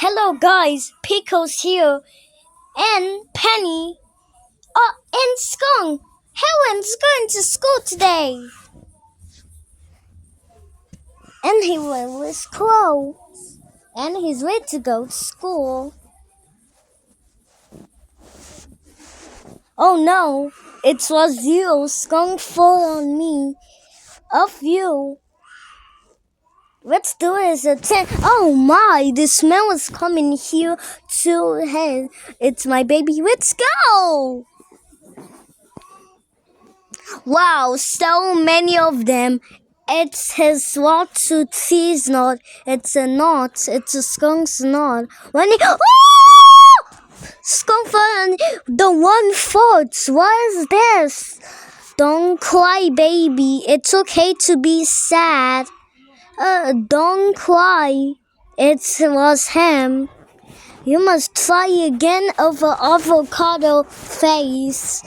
Hello guys, Pickles here, and Penny, and Skunk. Helen's going to school today. And he wears his clothes, and he's ready to go to school. Oh no, it was you, Skunk fall on me. Of you. Let's do it as a 10. Oh my, the smell is coming here to head. It's my baby. Let's go. Wow, so many of them. It's his lawsuit sees not. It's a knot. It's a skunk's knot. When he skunk fun, the one thoughts. What is this? Don't cry, baby. It's okay to be sad. Don't cry. It was him. You must try again over avocado face.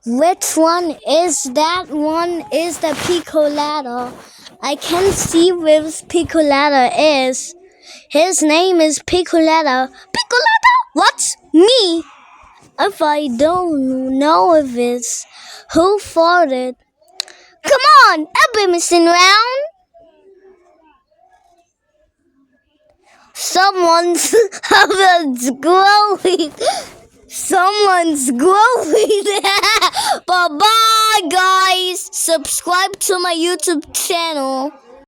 Which one is that? One is the Picolata. I can see where Picolata is. His name is Picolata. Picolata? What? Me? If I don't know if it's who farted. Come on, I've been messing around. Someone's glowing. Someone's glowing. Bye-bye, guys. Subscribe to my YouTube channel.